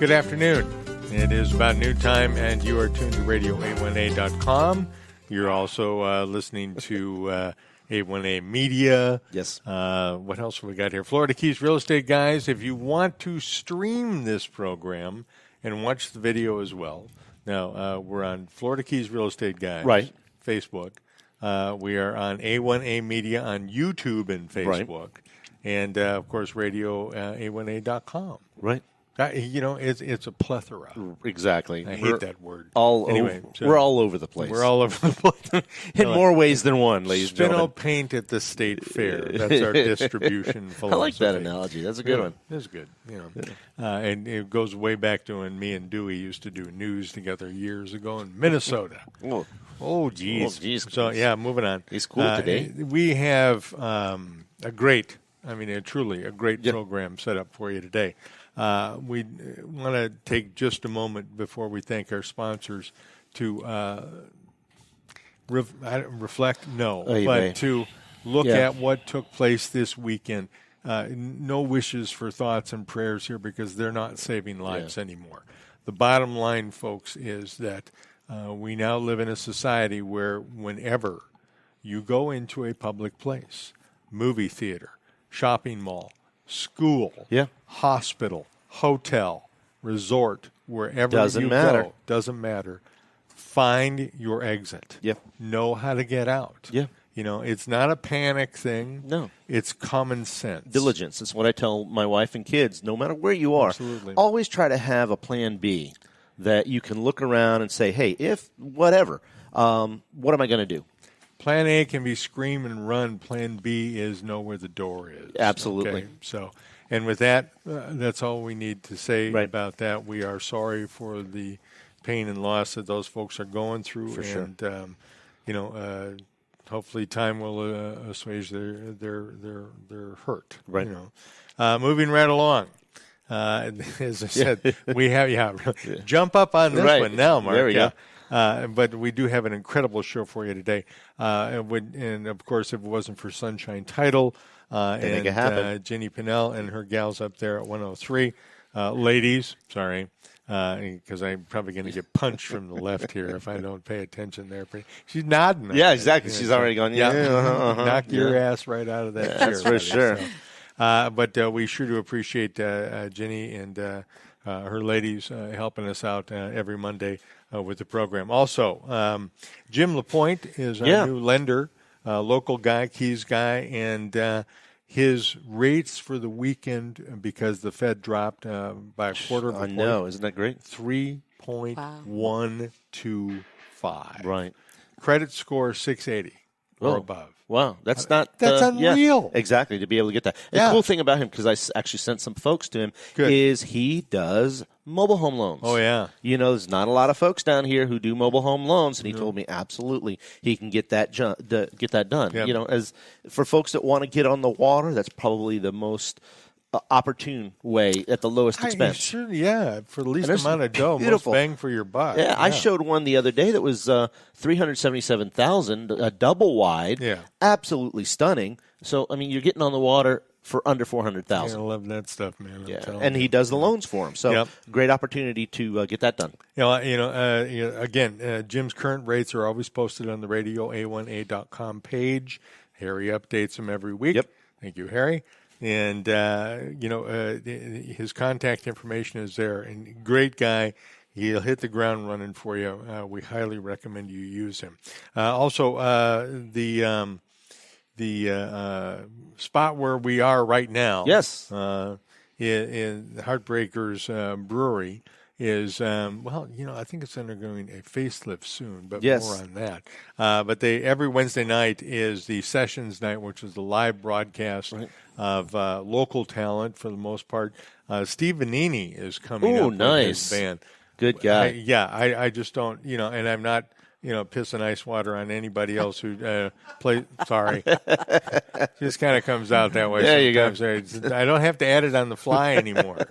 Good afternoon. It is about noon time, and you are tuned to radio818.com. You're also listening to 818 Media. Yes. What else have we got here? Florida Keys Real Estate Guys. If you want to stream this program and watch the video as well, now we're on Florida Keys Real Estate Guys. Right. Facebook. We are on A1A Media on YouTube and Facebook. Right. And, of course, radio818.com. Right. It's a plethora. Exactly. I hate that word. We're all over the place. We're all over the place. In more ways than one, ladies and gentlemen. Spino paint at the state fair. That's our distribution philosophy. I like that analogy. That's a good one. That's good. And it goes way back to when me and Dewey used to do news together years ago in Minnesota. Oh, geez. So, moving on. He's cool today. We have truly a great program set up for you today. We want to take just a moment before we thank our sponsors to reflect, but to look at what took place this weekend. No wishes for thoughts and prayers here because they're not saving lives anymore. The bottom line, folks, is that we now live in a society where whenever you go into a public place, movie theater, shopping mall, school, hospital, hotel, resort, wherever you go, doesn't matter. Find your exit. Know how to get out. It's not a panic thing. No. It's common sense. Diligence. It's what I tell my wife and kids. No matter where you are, always try to have a plan B that you can look around and say, hey, if whatever, what am I going to do? Plan A can be scream and run. Plan B is know where the door is. Absolutely. Okay? So, and with that, that's all we need to say about that. We are sorry for the pain and loss that those folks are going through. For sure. Hopefully time will assuage their hurt. Right. Moving right along. As I said, we have jump up on this one now, Mark. There we go. But we do have an incredible show for you today. And of course, if it wasn't for Sunshine Title and Jenny Pinnell and her gals up there at 103, ladies, sorry, because I'm probably going to get punched from the left here if I don't pay attention there. She's nodding. Yeah, exactly. She's already going, knock your ass right out of that chair. That's for sure. But we sure do appreciate Jenny and her ladies helping us out every Monday with the program. Also, Jim LaPointe is our new lender, local guy, Keys guy, and his rates for the weekend, because the Fed dropped by a quarter of a point. I know. Isn't that great? 3.125. Right. Credit score 680 or above. Wow, that's unreal. Yeah, exactly, to be able to get that. The cool thing about him, because I actually sent some folks to him, is he does mobile home loans. Oh, yeah. There's not a lot of folks down here who do mobile home loans, and he told me absolutely he can get that done. Yep. As for folks that want to get on the water, that's probably the most opportune way at the lowest expense. For the least amount of dough, most bang for your buck. Yeah, I showed one the other day that was $377,000, a double wide. Yeah, absolutely stunning. So you're getting on the water for under $400,000. I love that stuff, man. And he does the loans for him. So great opportunity to get that done. Again, Jim's current rates are always posted on the radio818.com page. Harry updates them every week. Yep. Thank you, Harry. And, his contact information is there. And great guy. He'll hit the ground running for you. We highly recommend you use him. Also, the spot where we are right now. Yes. In Heartbreakers Brewery is, I think it's undergoing a facelift soon, but more on that. But every Wednesday night is the Sessions night, which is the live broadcast of local talent for the most part. Steve Vanini is coming up with his band. Good guy. I just don't, and I'm not, pissing ice water on anybody else who plays. Sorry. Just kind of comes out that way. There sometimes. you go. I don't have to add it on the fly anymore,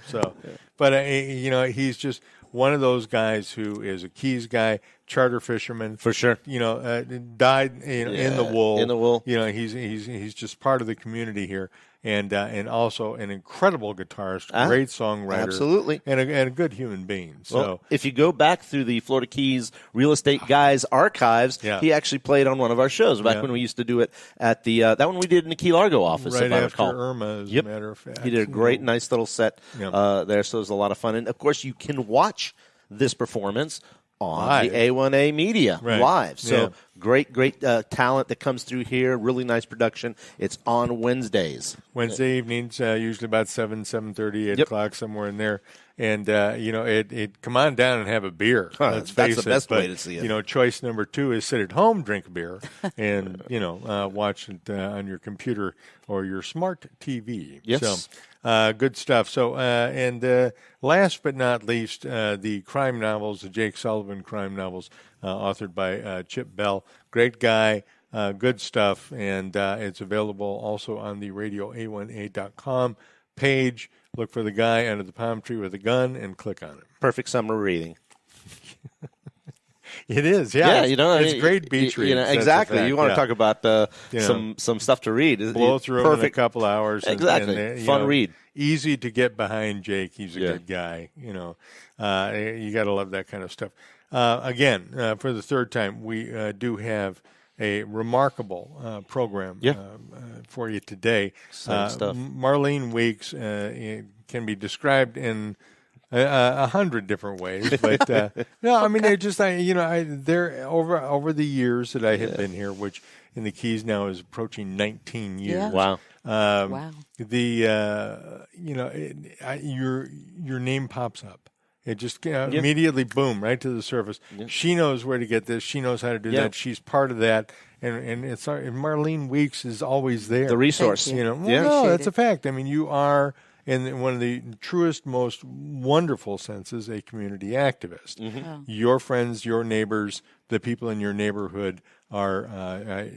so. But, he's just one of those guys who is a Keys guy, charter fisherman. For sure. Died in the wool. In the wool. He's just part of the community here. and also an incredible guitarist, great songwriter, absolutely, and a good human being. So well, if you go back through the Florida Keys Real Estate Guys archives, he actually played on one of our shows back when we used to do it at the that one we did in the Key Largo office, right if I after recall. Irma, as a matter of fact. He did a great, nice little set there, so it was a lot of fun. And, of course, you can watch this performance on the A1A Media live. So great talent that comes through here. Really nice production. It's on Wednesdays. Wednesday evenings, usually about 7:30, 8 o'clock, somewhere in there. And, it come on down and have a beer. Let's face it. That's the best way to see it. Choice number 2 is sit at home, drink a beer, and, watch it on your computer or your smart TV. Yes. So, good stuff. So, last but not least, the crime novels, the Jake Sullivan crime novels, authored by Chip Bell. Great guy, good stuff, and it's available also on the radioa1a.com page. Look for the guy under the palm tree with a gun and click on it. Perfect summer reading. It is, yeah. It's great beach reading. Exactly. You want to talk about some stuff to read. Blow through it in a couple hours. Exactly. Fun read. Easy to get behind Jake. He's a good guy. You got to love that kind of stuff. Again, for the third time, we do have a remarkable program for you today. Stuff. Marlen Weeks can be described in 100 different ways, but they're just they're over the years that I have been here, which in the Keys now is approaching 19 years. Wow. Wow. Your name pops up. It just immediately, boom, right to the surface. Yep. She knows where to get this. She knows how to do that. She's part of that. And Marlen Weeks is always there. The resource. That's a fact. I mean, you are, in one of the truest, most wonderful senses, a community activist. Mm-hmm. Oh. Your friends, your neighbors, the people in your neighborhood are,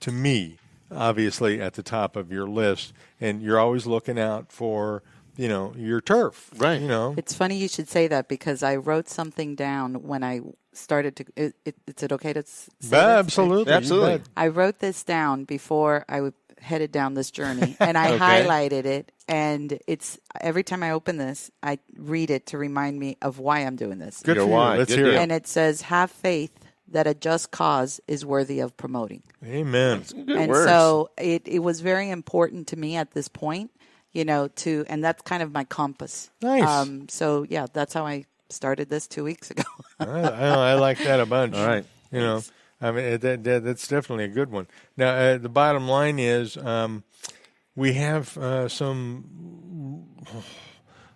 to me, obviously at the top of your list. And you're always looking out for your turf. Right. It's funny you should say that, because I wrote something down when I started to. Is it okay to say this? Absolutely. I wrote this down before I headed down this journey, and I highlighted it. And it's every time I open this, I read it to remind me of why I'm doing this. Good for you. Let's hear it. And it says, "Have faith that a just cause is worthy of promoting." Amen. And so it was very important to me at this point. And that's kind of my compass. Nice. That's how I started this 2 weeks ago. I like that a bunch. All right. That's definitely a good one. Now, the bottom line is we have some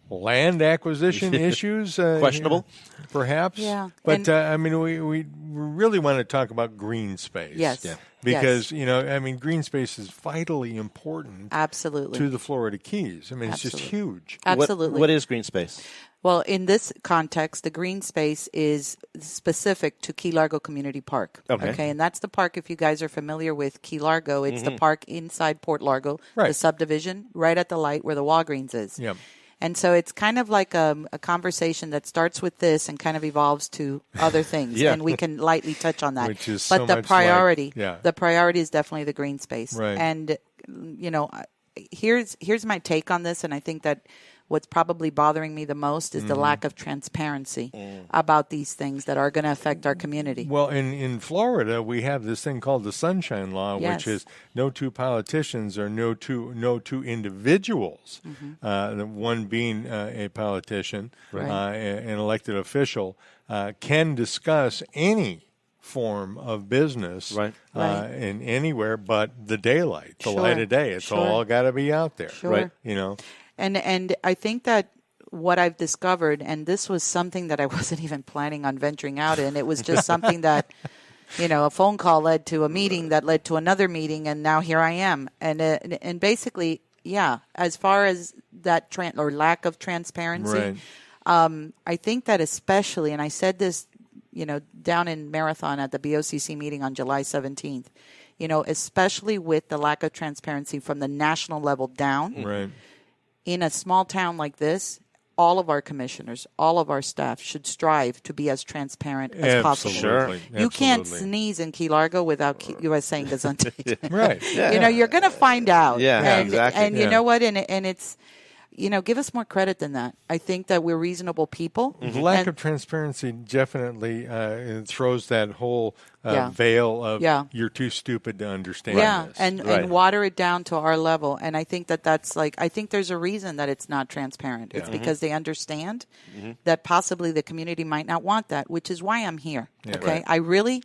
land acquisition issues. Questionable? Perhaps. Yeah. But, we really want to talk about green space. Yes. Yeah. Because, green space is vitally important. Absolutely. To the Florida Keys. It's just huge. Absolutely. What is green space? Well, in this context, the green space is specific to Key Largo Community Park. Okay. And that's the park, if you guys are familiar with Key Largo, it's the park inside Port Largo, the subdivision, right at the light where the Walgreens is. Yeah. And so it's kind of like a conversation that starts with this and kind of evolves to other things. And we can lightly touch on that. Which is but the priority, the priority is definitely the green space. Right. And, here's my take on this. And I think that what's probably bothering me the most is the lack of transparency about these things that are going to affect our community. Well, in Florida, we have this thing called the Sunshine Law, which is no two politicians or no two individuals, one being a politician, an elected official, can discuss any form of business in anywhere but the daylight, the light of day. It's all got to be out there, right? And I think that what I've discovered, and this was something that I wasn't even planning on venturing out in, it was just something that, a phone call led to a meeting that led to another meeting, and now here I am. And basically, as far as that lack of transparency, I think that especially, and I said this, down in Marathon at the BOCC meeting on July 17th, especially with the lack of transparency from the national level down. Right. In a small town like this, all of our commissioners, all of our staff should strive to be as transparent as possible. Sure. You can't sneeze in Key Largo without US saying Gesundheit. Right. Yeah. You're going to find out. Yeah, exactly. And you know what? And it's, give us more credit than that. I think that we're reasonable people. The lack of transparency definitely throws that whole veil of you're too stupid to understand this. And water it down to our level. And I think that's I think there's a reason that it's not transparent. It's because they understand that possibly the community might not want that, which is why I'm here. Yeah. Okay. Right. I really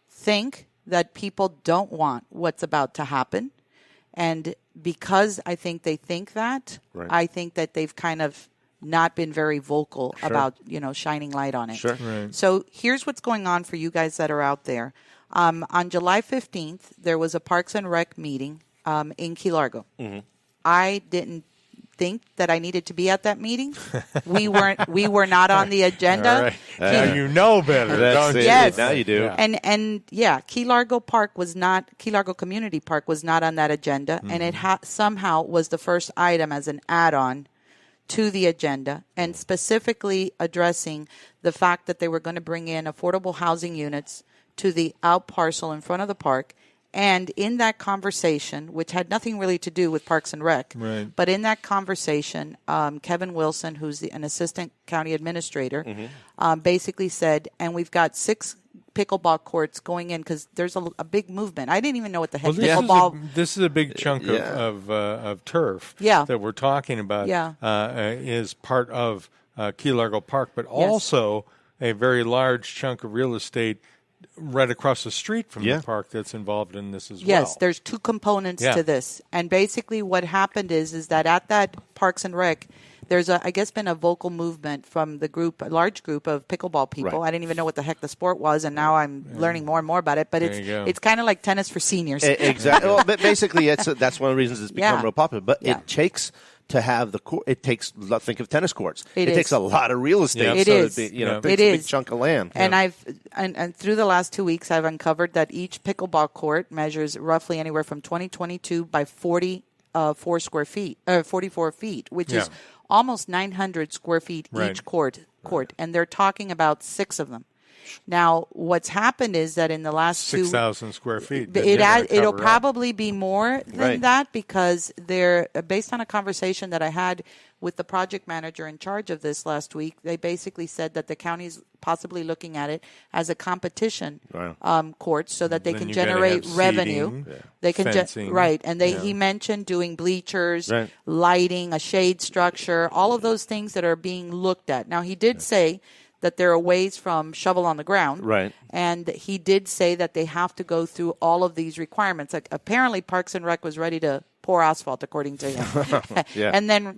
think that people don't want what's about to happen. And because I think they think that, I think that they've kind of not been very vocal about, shining light on it. Sure. Right. So here's what's going on for you guys that are out there. On July 15th, there was a Parks and Rec meeting in Key Largo. I didn't think that I needed to be at that meeting. We were not on the agenda. All right. Now you know better, don't you? Yes. Now you do. And Key Largo Community Park was not on that agenda, and it somehow was the first item as an add-on to the agenda, and specifically addressing the fact that they were going to bring in affordable housing units to the out parcel in front of the park. And in that conversation, which had nothing really to do with Parks and Rec, but in that conversation, Kevin Wilson, who's an assistant county administrator, basically said, and we've got 6 pickleball courts going in because there's a big movement. I didn't even know what the heck pickleball. This is a big chunk of turf that we're talking about. Is part of Key Largo Park, but also a very large chunk of real estate right across the street from the park that's involved in this as well. Yes, there's 2 components to this. And basically what happened is that at that Parks and Rec, there's been a vocal movement from a large group of pickleball people. I didn't even know what the heck the sport was, and now I'm learning more and more about it. But it's kind of like tennis for seniors. Exactly. Well, but basically, that's one of the reasons it's become real popular. But it takes to have the court. It takes. Think of tennis courts. It takes a lot of real estate. It is. It is a big chunk of land. And and through the last 2 weeks, I've uncovered that each pickleball court measures roughly anywhere from 22 by 44 feet, which is almost 900 square feet each court. And they're talking about 6 of them. Now, what's happened is that in the last 6,000 square feet. It'll probably be more than that because they're based on a conversation that I had with the project manager in charge of this last week. They basically said that the county's possibly looking at it as a competition court so that they can generate revenue. They can and he mentioned doing bleachers, lighting, a shade structure, all of those things that are being looked at. Now, he did say that there are ways from shovel on the ground. Right. And he did say that they have to go through all of these requirements. Like apparently Parks and Rec was ready to pour asphalt, according to him. And then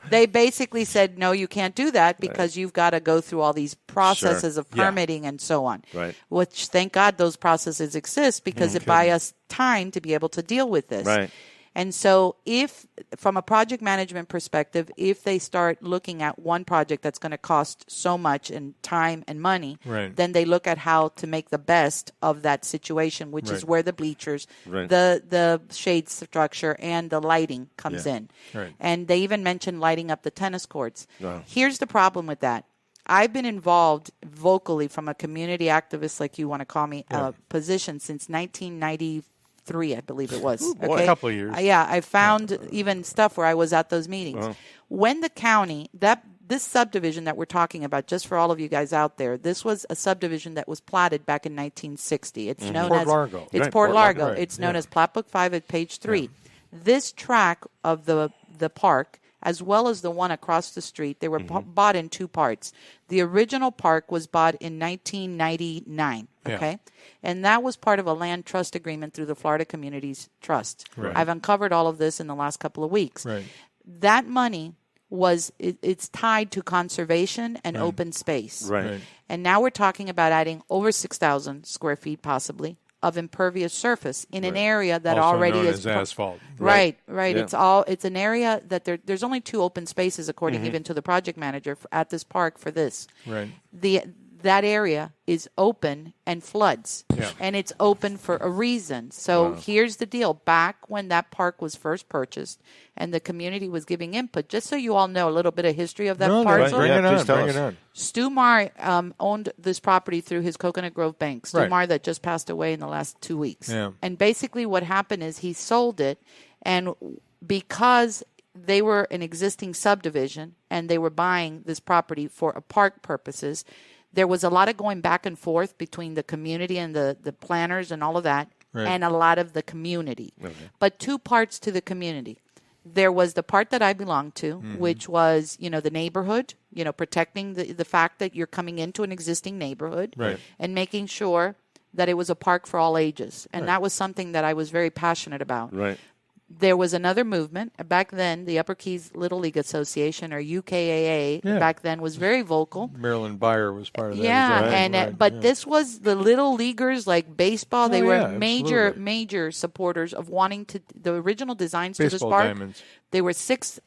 they basically said, no, you can't do that because you've got to go through all these processes of permitting and so on. Right. Which, thank God, those processes exist because it buys us time to be able to deal with this. Right. And so if, from a project management perspective, if they start looking at one project that's going to cost so much in time and money, then they look at how to make the best of that situation, which is where the bleachers, the shade structure, and the lighting comes in. And they even mentioned lighting up the tennis courts. Here's the problem with that. I've been involved vocally from a community activist, like you want to call me, position since 1993. I believe it was. Ooh, boy, a couple of years. I found even stuff where I was at those meetings. When the county, this subdivision that we're talking about, just for all of you guys out there, this was a subdivision that was platted back in 1960. It's known Port as Largo. It's Port Largo. It's known as Plat Book 5 at page 3. This tract of the park, as well as the one across the street, they were bought in 2 parts. The original park was bought in 1999, okay? And that was part of a land trust agreement through the Florida Communities Trust. I've uncovered all of this in the last couple of weeks. That money it's tied to conservation and open space. And now we're talking about adding over 6,000 square feet possibly of impervious surface in an area that also already known is as asphalt. Right. It's an area that there's only 2 open spaces according even to the project manager at this park for this. that area is open and floods. Yeah. And it's open for a reason. So here's the deal. Back when that park was first purchased and the community was giving input, just so you all know a little bit of history of that parcel. Bring it on. Stu Marr owned this property through his Coconut Grove Bank. Stu Marr that just passed away in the last 2 weeks. Yeah. And basically what happened is he sold it, and because they were an existing subdivision and they were buying this property for a park purposes, there was a lot of going back and forth between the community and the planners and all of that, and a lot of the community. Okay. But two parts to the community. There was the part that I belonged to, which was, the neighborhood, protecting the fact that you're coming into an existing neighborhood and making sure that it was a park for all ages. And that was something that I was very passionate about. Right. There was another movement. Back then, the Upper Keys Little League Association, or UKAA, back then was very vocal. Marilyn Byer was part of that. Yeah, but this was the little leaguers like baseball. They were major supporters of wanting the original designs baseball to this park. Diamonds. They were six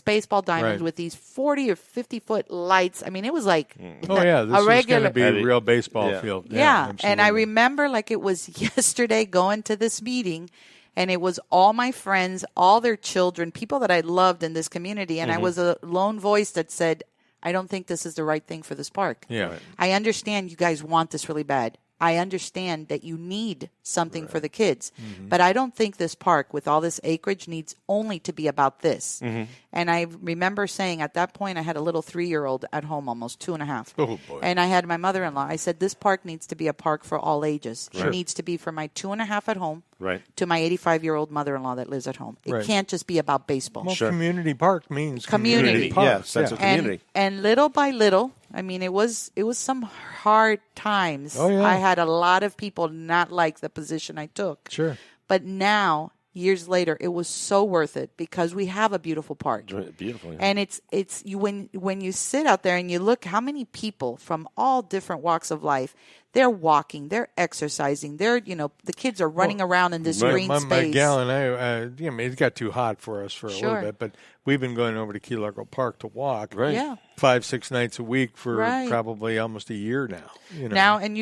baseball diamonds with these 40 or 50-foot lights. I mean, it was like this was going to be a real baseball field. Yeah, and I remember like it was yesterday going to this meeting. And it was all my friends, all their children, people that I loved in this community. And I was a lone voice that said, I don't think this is the right thing for this park. Yeah. I understand you guys want this really bad. I understand that you need something for the kids. But I don't think this park with all this acreage needs only to be about this. And I remember saying at that point, I had a little 3-year-old at home, almost 2.5. Oh, boy. And I had my mother-in-law. I said, this park needs to be a park for all ages. It needs to be for my 2.5 at home to my 85-year-old mother-in-law that lives at home. It can't just be about baseball. Well, community park means community park. Yeah, sense of community. And little by little, I mean, it was some hard times. Oh, yeah. I had a lot of people not like the position I took. Sure. But now, years later, it was so worth it because we have a beautiful park. Beautiful. Yeah. And it's you when you sit out there and you look how many people from all different walks of life, they're walking, they're exercising, they're the kids are running around in this green space. My gal and I, it got too hot for us for a little bit, but we've been going over to Key Largo Park to walk 5-6 nights a week for probably almost a year now. Now, and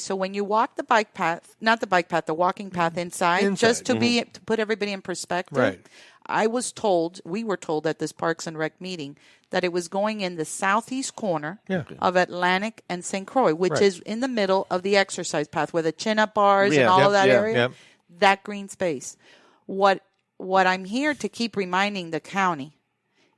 so when you walk the bike path, not the bike path, the walking path inside. Just to to put everybody in perspective, we were told at this Parks and Rec meeting that it was going in the southeast corner of Atlantic and St. Croix, which is in the middle of the exercise path where the chin-up bars and all of that area, that green space. What I'm here to keep reminding the county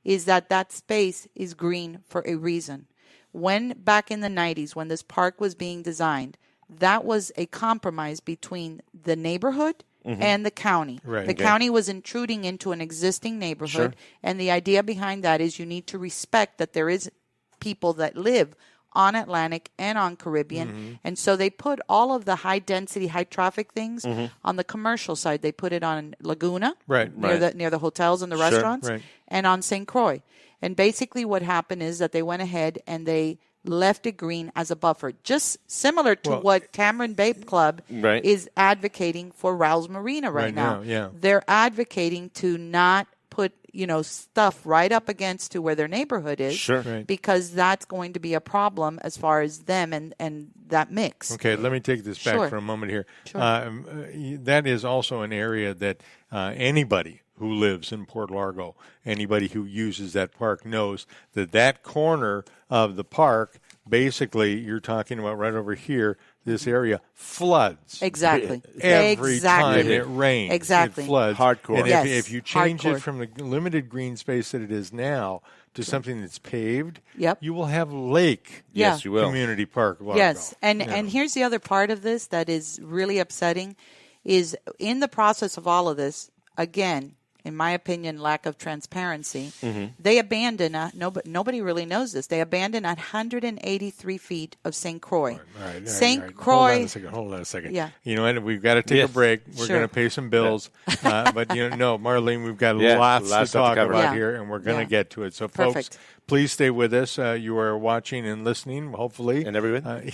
is that space is green for a reason. When back in the 90s, when this park was being designed, that was a compromise between the neighborhood and the county. The county was intruding into an existing neighborhood, and the idea behind that is you need to respect that there is people that live on Atlantic and on Caribbean, and so they put all of the high-density, high-traffic things on the commercial side. They put it on Laguna, near the hotels and the restaurants, and on St. Croix. And basically what happened is that they went ahead and they left it green as a buffer, just similar to what Cameron Bay Club is advocating for Rouse Marina right now. They're advocating to not put stuff right up against to where their neighborhood is, because that's going to be a problem as far as them and that mix. Okay, let me take this back for a moment here. That is also an area that anybody who lives in Port Largo, anybody who uses that park knows that corner of the park, basically you're talking about right over here, this area floods. Exactly. Every time it rains, it floods. Hardcore. And if you change it from the limited green space that it is now to something that's paved, you will have lake community park Largo. Yes, and here's the other part of this that is really upsetting is in the process of all of this, again, in my opinion, lack of transparency, they abandoned, nobody really knows this, they abandoned 183 feet of St. Croix. St. Croix. Hold on a second. Yeah. You know what? We've got to take a break. We're going to pay some bills. But, Marlene, we've got lots to talk about here, and we're going to get to it. So, folks, please stay with us. You are watching and listening, hopefully. And everyone?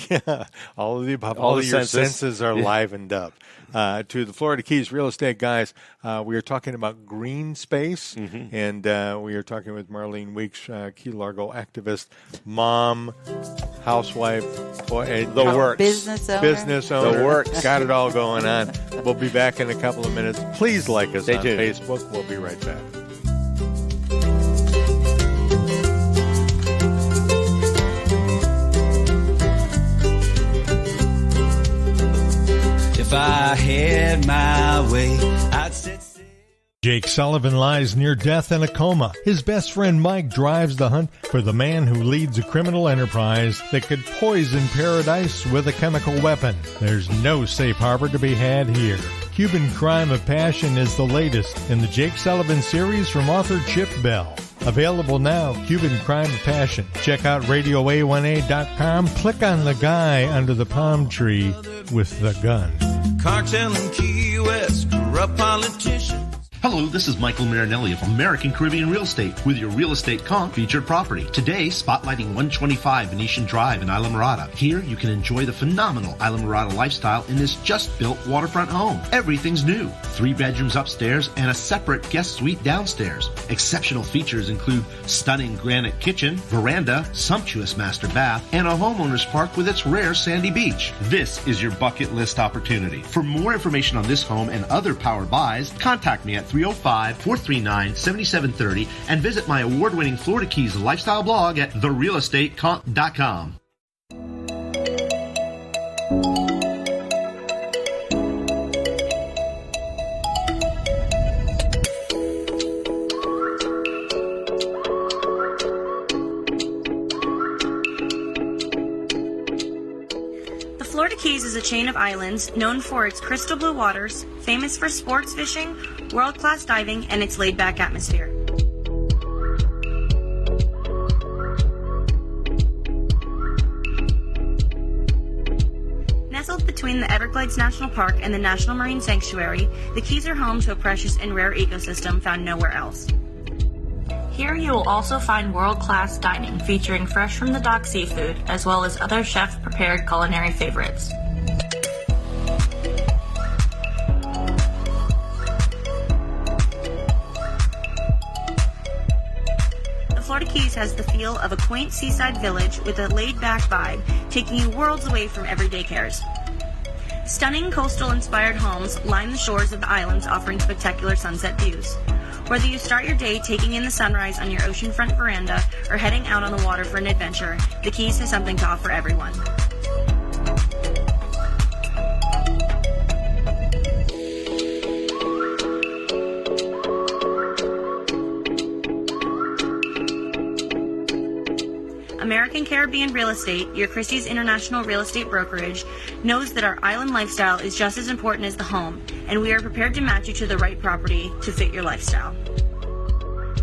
All of the above. All of your senses are livened up. To the Florida Keys Real Estate guys, we are talking about green space, and we are talking with Marlen Weeks, Key Largo activist, mom, housewife, the works. Business owner. The works. Got it all going on. We'll be back in a couple of minutes. Please like us on Facebook. We'll be right back. If I had my way, I'd sit. Jake Sullivan lies near death in a coma. His best friend Mike drives the hunt for the man who leads a criminal enterprise that could poison paradise with a chemical weapon. There's no safe harbor to be had here. Cuban Crime of Passion is the latest in the Jake Sullivan series from author Chip Bell. Available now, Cuban Crime of Passion. Check out RadioA1A.com. Click on the guy under the palm tree with the gun. Cartel in Key West, corrupt politicians. Hello, this is Mykael Marinelli of American Caribbean Real Estate with your Real Estate Comp featured property. Today, spotlighting 125 Venetian Drive in Islamorada. Here, you can enjoy the phenomenal Islamorada lifestyle in this just-built waterfront home. Everything's new. 3 bedrooms upstairs and a separate guest suite downstairs. Exceptional features include stunning granite kitchen, veranda, sumptuous master bath, and a homeowner's park with its rare sandy beach. This is your bucket list opportunity. For more information on this home and other power buys, contact me at 305-439-7730 and visit my award-winning Florida Keys lifestyle blog at therealestatecomp.com. The Florida Keys is a chain of islands known for its crystal blue waters, famous for sports fishing, world-class diving, and its laid-back atmosphere. Nestled between the Everglades National Park and the National Marine Sanctuary, the Keys are home to a precious and rare ecosystem found nowhere else. Here you will also find world-class dining featuring fresh-from-the-dock seafood, as well as other chef-prepared culinary favorites. Florida Keys has the feel of a quaint seaside village with a laid-back vibe, taking you worlds away from everyday cares. Stunning coastal-inspired homes line the shores of the islands, offering spectacular sunset views. Whether you start your day taking in the sunrise on your oceanfront veranda or heading out on the water for an adventure, the Keys has something to offer everyone. American Caribbean Real Estate, your Christie's International Real Estate Brokerage, knows that our island lifestyle is just as important as the home, and we are prepared to match you to the right property to fit your lifestyle.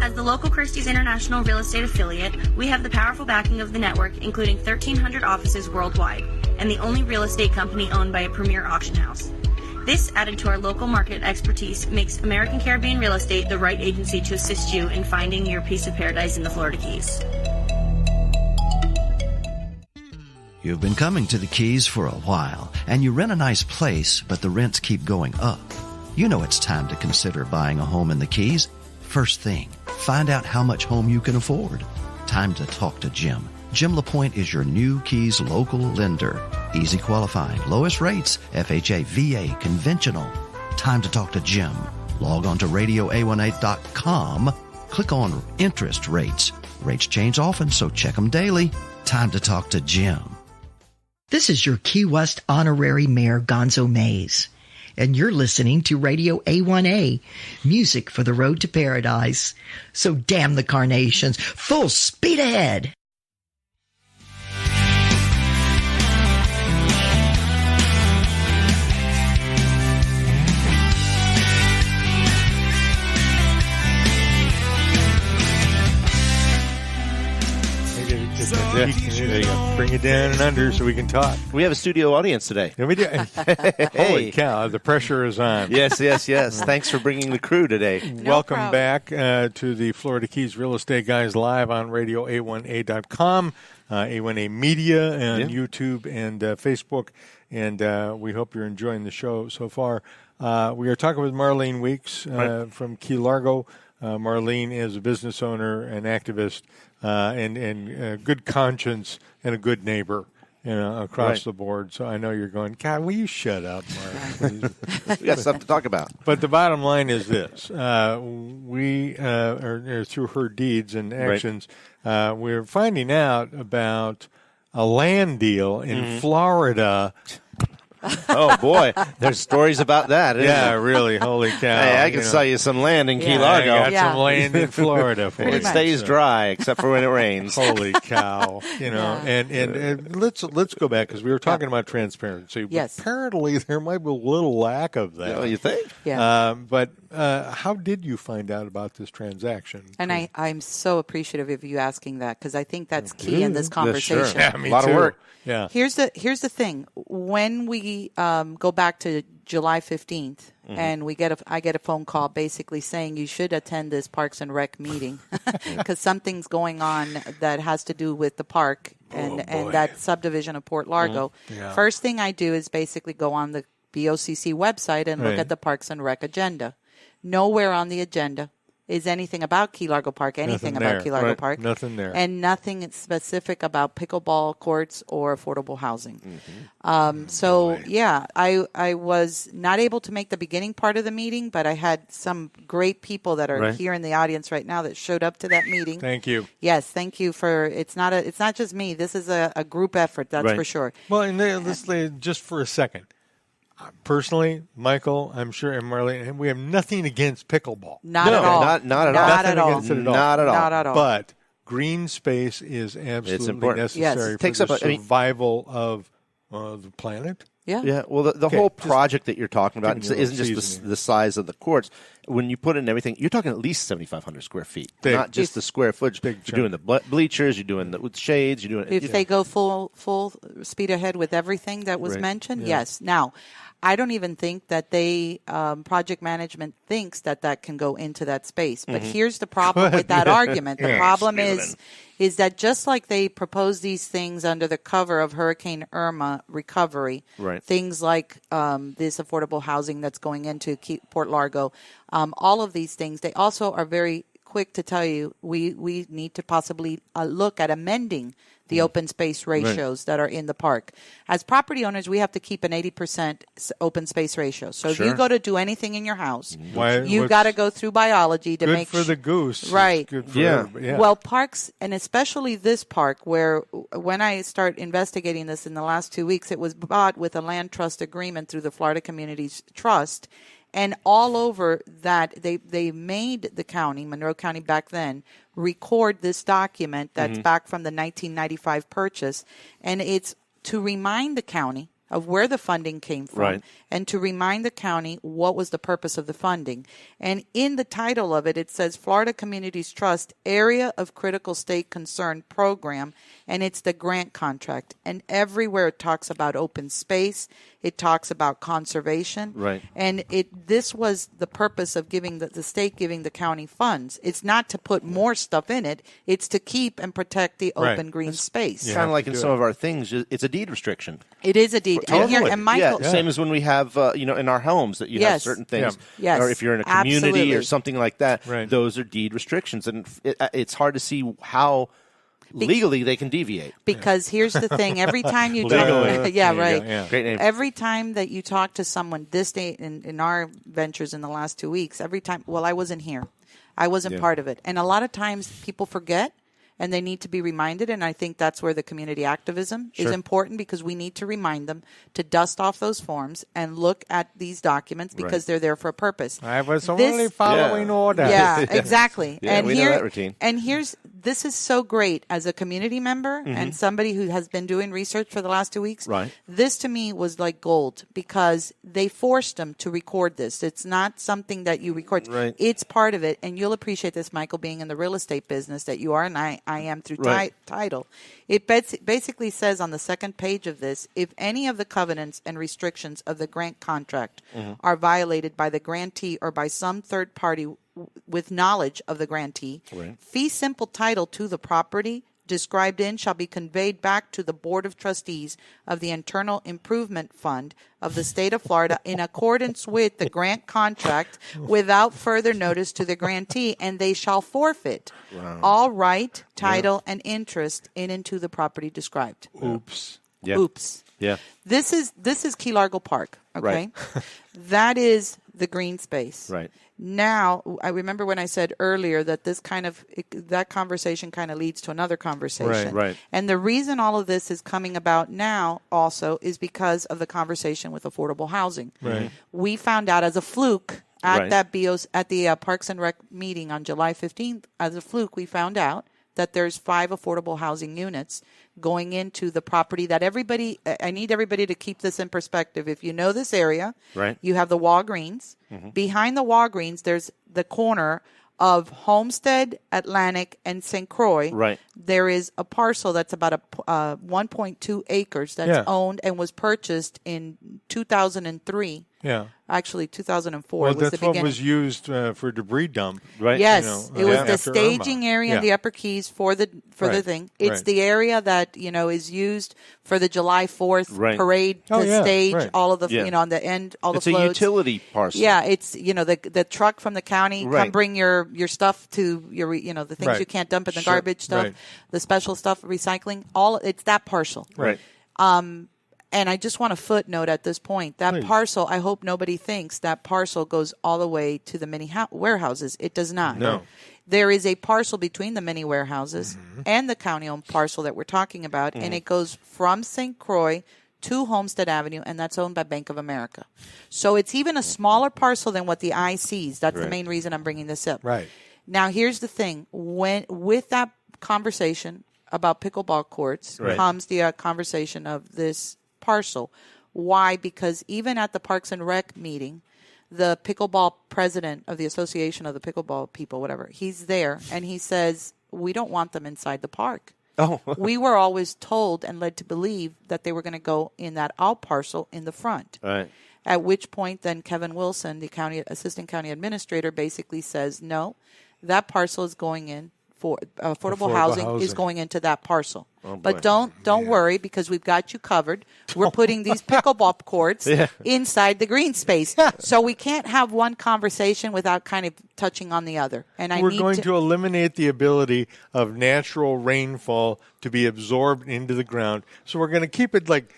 As the local Christie's International Real Estate affiliate, we have the powerful backing of the network, including 1,300 offices worldwide, and the only real estate company owned by a premier auction house. This, added to our local market expertise, makes American Caribbean Real Estate the right agency to assist you in finding your piece of paradise in the Florida Keys. You've been coming to the Keys for a while, and you rent a nice place, but the rents keep going up. You know it's time to consider buying a home in the Keys. First thing, find out how much home you can afford. Time to talk to Jim. Jim LaPointe is your new Keys local lender. Easy qualifying, lowest rates, FHA, VA, conventional. Time to talk to Jim. Log on to RadioA1A.com. Click on interest rates. Rates change often, so check them daily. Time to talk to Jim. This is your Key West Honorary Mayor Gonzo Mays, and you're listening to Radio A1A, music for the road to paradise. So damn the carnations, full speed ahead. There you go. Bring it down and under so we can talk. We have a studio audience today. Yeah, we do. Holy cow, the pressure is on. Yes. Thanks for bringing the crew today. Welcome back to the Florida Keys Real Estate Guys live on radio A1A.com, A1A Media, and YouTube and Facebook. And we hope you're enjoying the show so far. We are talking with Marlen Weeks from Key Largo. Marlen is a business owner, an activist, and good conscience and a good neighbor, across the board. So I know you're going, God, will you shut up, Mark? We got stuff to talk about. But the bottom line is this. We are through her deeds and actions, we're finding out about a land deal in Florida. Oh, boy. There's stories about that. Really. Holy cow. Hey, I can sell you some land in Key Largo. I got some land in Florida for you. It stays dry, except for when it rains. Holy cow. And let's go back, because we were talking about transparency. Yes. Apparently, there might be a little lack of that. You think? Yeah. But how did you find out about this transaction? And I'm so appreciative of you asking that, because I think that's key in this conversation. Sure. Yeah, me a lot too. of work. Yeah. Here's the thing. When we go back to July 15th, and I get a phone call basically saying you should attend this Parks and Rec meeting because something's going on that has to do with the park and that subdivision of Port Largo. First thing I do is basically go on the BOCC website and look at the Parks and Rec agenda. Nowhere on the agenda is anything about Key Largo Park, anything about Key Largo Park. Nothing there. And nothing specific about pickleball courts or affordable housing. I was not able to make the beginning part of the meeting, but I had some great people that are here in the audience right now that showed up to that meeting. Thank you. Yes, thank you for, it's not just me. This is a group effort, that's for sure. Well, and let's just for a second. Personally, Mykael, I'm sure, and Marlen, we have nothing against pickleball. Not at all. Not at all. Nothing against it at all. Not at all. Not at all. But green space is absolutely necessary for the survival of the planet. Yeah. Well, the whole project that you're talking about isn't just the size of the courts. When you put in everything, you're talking at least 7,500 square feet, not just the square footage. You're doing the bleachers, you're doing with shades, you're doing. If they go full speed ahead with everything that was mentioned, yes. Now, I don't even think that project management thinks that can go into that space. But here's the problem with that argument. The problem is that just like they propose these things under the cover of Hurricane Irma recovery, things like this affordable housing that's going into Port Largo, all of these things, they also are very quick to tell you we need to possibly look at amending the open space ratios that are in the park. As property owners, we have to keep an 80% open space ratio. So if you go to do anything in your house, you got to go through biology to make sure. Good for the goose. Right. Good for Well, parks, and especially this park, where when I start investigating this in the last 2 weeks, it was bought with a land trust agreement through the Florida Communities Trust. And all over that, they made the county, Monroe County back then, record this document that's back from the 1995 purchase. And it's to remind the county of where the funding came from and to remind the county what was the purpose of the funding. And in the title of it, it says Florida Communities Trust Area of Critical State Concern Program, and it's the grant contract. And everywhere it talks about open space, it talks about conservation. And this was the purpose of giving the state giving the county funds. It's not to put more stuff in it. It's to keep and protect the open green space. Kind of like in some of our things, it's a deed restriction. It is a deed. Totally. And Mykael, same as when we have, in our homes that you have certain things. Yes. Or if you're in a community Absolutely. or something like that, those are deed restrictions. And it's hard to see how legally they can deviate. Because here's the thing: every time you Legally. talk, Great name. Every time that you talk to someone this day in our ventures in the last 2 weeks, every time, I wasn't here, I wasn't part of it, and a lot of times people forget. And they need to be reminded, and I think that's where the community activism is important, because we need to remind them to dust off those forms and look at these documents because they're there for a purpose. I was only following order. Yeah, exactly. We know that routine. And here's this is so great as a community member and somebody who has been doing research for the last 2 weeks. Right. This to me was like gold because they forced them to record this. It's not something that you record. Right. It's part of it. And you'll appreciate this, Mykael, being in the real estate business that you are and I am through title. It basically says on the second page of this, if any of the covenants and restrictions of the grant contract are violated by the grantee or by some third party with knowledge of the grantee, fee simple title to the property described in shall be conveyed back to the Board of Trustees of the Internal Improvement Fund of the State of Florida in accordance with the grant contract without further notice to the grantee, and they shall forfeit all right, title, and interest in and to the property described. Oops. Yeah. Oops. Yeah. This is Key Largo Park, okay? Right. That is the green space. Right. Now, I remember when I said earlier that that conversation kind of leads to another conversation. Right. And the reason all of this is coming about now also is because of the conversation with affordable housing. Right. We found out as a fluke at at the Parks and Rec meeting on July 15th, as a fluke, we found out that there's 5 affordable housing units going into the property that I need everybody to keep this in perspective. If you know this area, you have the Walgreens. Behind the Walgreens, there's the corner of Homestead, Atlantic, and St. Croix. Right. There is a parcel that's about 1.2 acres that's owned and was purchased in 2003. Yeah. Actually, 2004 Well, was the that's beginning. what was used for debris dump. Right. Yes, it was the after staging Irma. area in the Upper Keys for the thing. It's the area that is used for the July 4th parade, stage, all of the on the end, all it's the floats. It's a utility parcel. Yeah, it's the truck from the county come bring your stuff to your the things you can't dump in the garbage stuff, the special stuff, recycling. It's that parcel. Right. And I just want to footnote at this point, that parcel, I hope nobody thinks that parcel goes all the way to the mini warehouses. It does not. No. There is a parcel between the mini warehouses and the county-owned parcel that we're talking about, and it goes from St. Croix to Homestead Avenue, and that's owned by Bank of America. So it's even a smaller parcel than what the eye sees. That's the main reason I'm bringing this up. Right. Now, here's the thing. With that conversation about pickleball courts comes the conversation of this parcel. Why? Because even at the Parks and Rec meeting, the pickleball president of the Association of the Pickleball People, whatever, he's there, and he says, we don't want them inside the park. Oh. We were always told and led to believe that they were going to go in that out parcel in the front. Right. At which point then Kevin Wilson, the assistant county administrator, basically says, no, that parcel is going in for affordable housing is going into that parcel. Oh, but don't worry, because we've got you covered. We're putting these pickleball courts inside the green space. So we can't have one conversation without kind of touching on the other. And we're going to eliminate the ability of natural rainfall to be absorbed into the ground. So we're going to keep it like,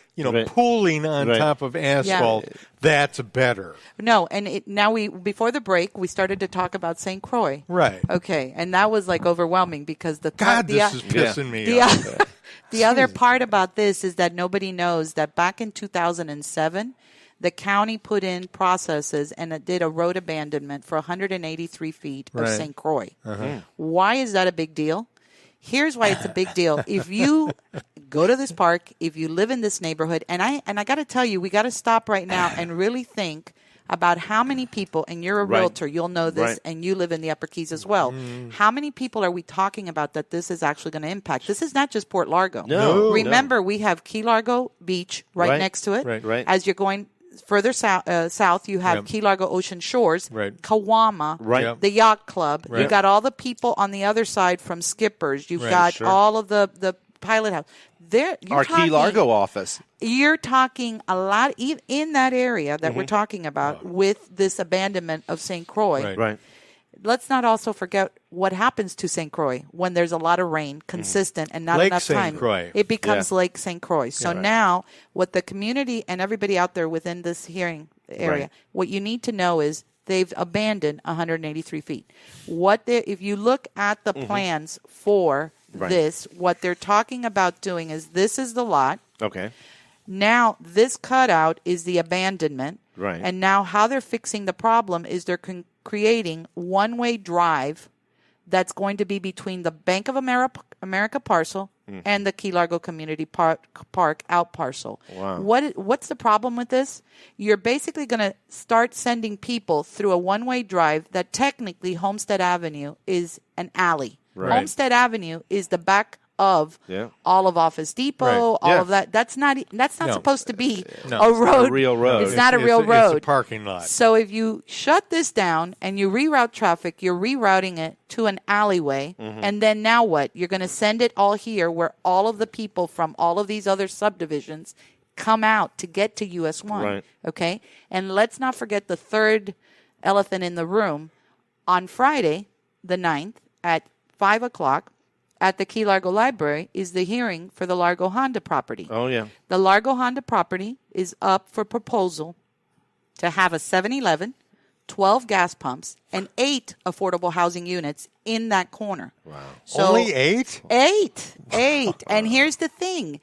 pooling on top of asphalt. Yeah. That's better. No, and before the break, we started to talk about St. Croix. Right. Okay, and that was like overwhelming because this is pissing me off. The other part about this is that nobody knows that back in 2007, the county put in processes and it did a road abandonment for 183 feet of St. Croix. Uh-huh. Why is that a big deal? Here's why it's a big deal. If you go to this park, if you live in this neighborhood, and I got to tell you, we got to stop right now and really think about how many people, and you're a realtor, you'll know this, and you live in the Upper Keys as well. How many people are we talking about that this is actually going to impact? This is not just Port Largo. No. Remember, we have Key Largo Beach right next to it. Right. As you're going further south, you have Key Largo Ocean Shores, Kawama, the Yacht Club. You've got all the people on the other side from Skippers. You've got all of the pilot house. Our Key Largo office. You're talking a lot in that area that we're talking about with this abandonment of St. Croix. Right. Let's not also forget what happens to St. Croix when there's a lot of rain, consistent, and not Lake enough St. time. Croix. It becomes Lake St. Croix. So now what the community and everybody out there within this hearing area, what you need to know is they've abandoned 183 feet. If you look at the plans for this, what they're talking about doing is this is the lot. Okay. Now, this cutout is the abandonment. Right. And now how they're fixing the problem is they're creating one-way drive that's going to be between the Bank of America parcel and the Key Largo Community Park out parcel. Wow. What's the problem with this? You're basically going to start sending people through a one-way drive that technically Homestead Avenue is an alley. Right. Homestead Avenue is the back of all of Office Depot, all of that. That's not supposed to be a road. A real road. It's not a real road. It's a parking lot. So if you shut this down and you reroute traffic, you're rerouting it to an alleyway. And then now what? You're going to send it all here where all of the people from all of these other subdivisions come out to get to US 1. Right. Okay? And let's not forget the third elephant in the room. On Friday, the 9th, at 5 o'clock, at the Key Largo Library is the hearing for the Largo Honda property. Oh, yeah. The Largo Honda property is up for proposal to have a 7-Eleven, 12 gas pumps, and 8 affordable housing units in that corner. Wow. So, only 8? 8. And here's the thing.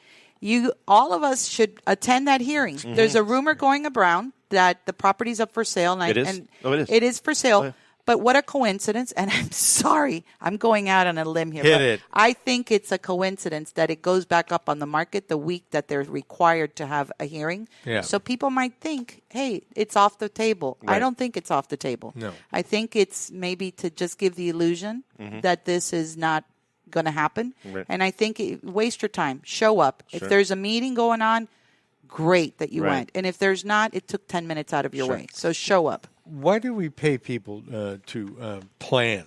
All of us should attend that hearing. There's a rumor going around that the property's up for sale. And it is? And it is. It is for sale. Oh, yeah. But what a coincidence, and I'm sorry, I'm going out on a limb here. Hit but it. I think it's a coincidence that it goes back up on the market the week that they're required to have a hearing. Yeah. So people might think, hey, it's off the table. Right. I don't think it's off the table. No. I think it's maybe to just give the illusion that this is not going to happen. Right. And I think waste your time. Show up. Sure. If there's a meeting going on, great that you Right. went. And if there's not, it took 10 minutes out of your way. So show up. Why do we pay people to plan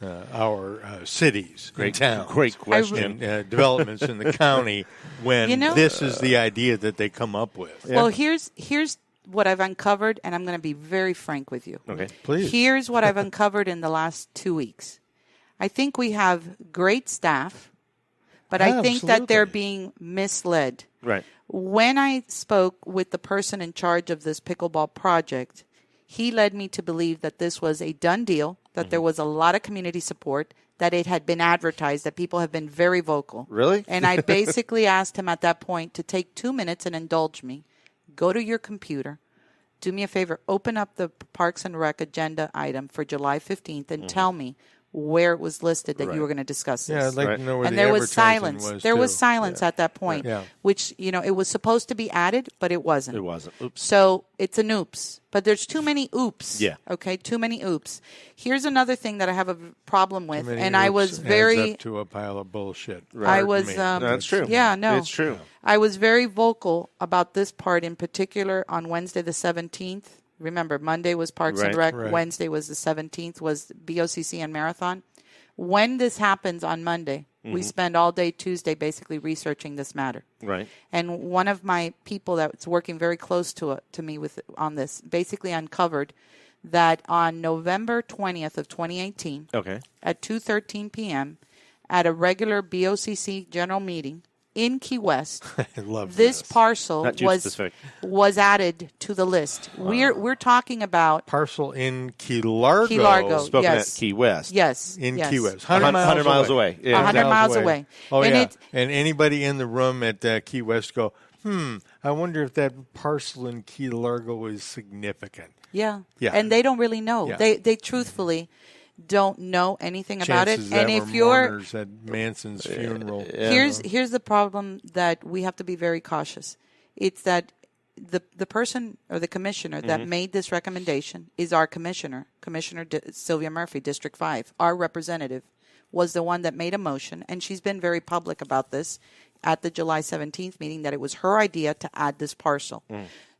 our cities and towns? Great question. And developments in the county when this is the idea that they come up with? Yeah. Well, here's what I've uncovered, and I'm going to be very frank with you. Okay. Please. Here's what I've uncovered in the last 2 weeks. I think we have great staff, but I think that they're being misled. Right. When I spoke with the person in charge of this pickleball project, he led me to believe that this was a done deal, that there was a lot of community support, that it had been advertised, that people have been very vocal. Really? And I basically asked him at that point to take 2 minutes and indulge me. Go to your computer. Do me a favor. Open up the Parks and Rec agenda item for July 15th and tell me where it was listed that you were going to discuss this. Yeah, I'd like to know where and the there was advertising silence. was, There too. was silence at that point, which, it was supposed to be added, but it wasn't. It wasn't. Oops. So it's an oops. But there's too many oops. Yeah. Okay, too many oops. Here's another thing that I have a problem with, Many and I oops was adds very... up to a pile of bullshit. I was... Pardon me. That's true. Yeah, no. It's true. I was very vocal about this part in particular on Wednesday the 17th. Remember, Monday was Parks and Rec. Right. Wednesday was the 17th, was BOCC and Marathon. When this happens on Monday, we spend all day Tuesday basically researching this matter. Right. And one of my people that's working very close to me on this basically uncovered that on November 20th of 2018, at 2:13 p.m., at a regular BOCC general meeting in Key West, I love this parcel Not too specific. was added to the list. We're talking about parcel in Key Largo. Key Largo. Spoken Yes. at Key West. Yes. In yes. Key West. 100 miles away. Yeah. 100 miles away. Oh, And yeah. And anybody in the room at Key West go, I wonder if that parcel in Key Largo is significant. Yeah. Yeah. And they don't really know. Yeah. They truthfully don't know anything about it. Chances And that if were you're mourners at Manson's funeral. here's the problem that we have to be very cautious. It's that the person or the commissioner that made this recommendation is our commissioner, Sylvia Murphy, District 5. Our representative was the one that made a motion, and she's been very public about this at the July 17th meeting, that it was her idea to add this parcel.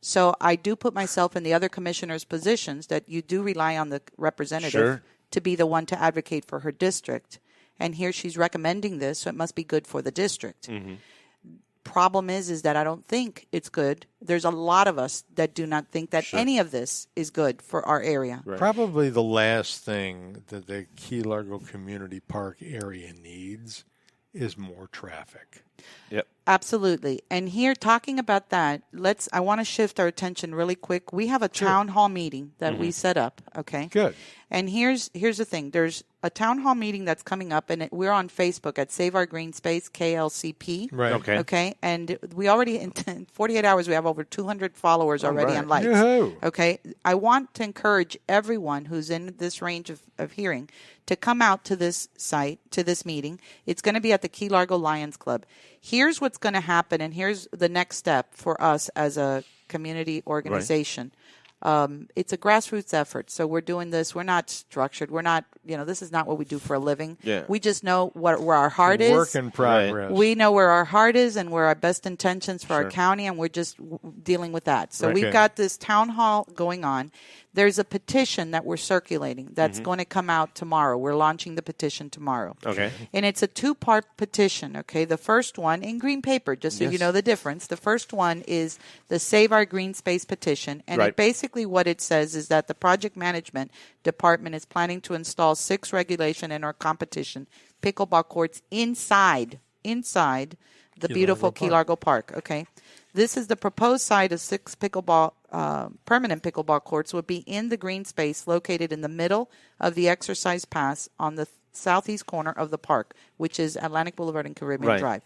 So I do put myself in the other commissioners' positions that you do rely on the representative to be the one to advocate for her district. And here she's recommending this, so it must be good for the district. Problem is that I don't think it's good. There's a lot of us that do not think that any of this is good for our area. Right. Probably the last thing that the Key Largo Community Park area needs is more traffic. Yep. Absolutely. And here, talking about that, I want to shift our attention really quick. We have a town hall meeting that we set up, okay? Good. And here's the thing. There's a town hall meeting that's coming up, and we're on Facebook at Save Our Green Space, KLCP. Right. Okay. Okay. And we already, in 48 hours, we have over 200 followers already on likes. Yoo-hoo. Okay. I want to encourage everyone who's in this range of hearing to come out to this site, to this meeting. It's going to be at the Key Largo Lions Club. Here's what's going to happen, and here's the next step for us as a community organization. It's a grassroots effort. So we're doing this. We're not structured. We're not, this is not what we do for a living. Yeah. We just know where our heart is. Work in progress. We know where our heart is and where our best intentions for our county, and we're just dealing with that. So we've got this town hall going on. There's a petition that we're circulating that's going to come out tomorrow. We're launching the petition tomorrow. Okay. And it's a 2-part petition, okay? The first one, in green paper, just so you know the difference. The first one is the Save Our Green Space petition. And it basically what it says is that the project management department is planning to install 6 regulation and or competition pickleball courts inside the beautiful Key Largo Park, okay? This is the proposed site of 6 permanent pickleball courts would be in the green space located in the middle of the exercise pass on the southeast corner of the park, which is Atlantic Boulevard and Caribbean Drive.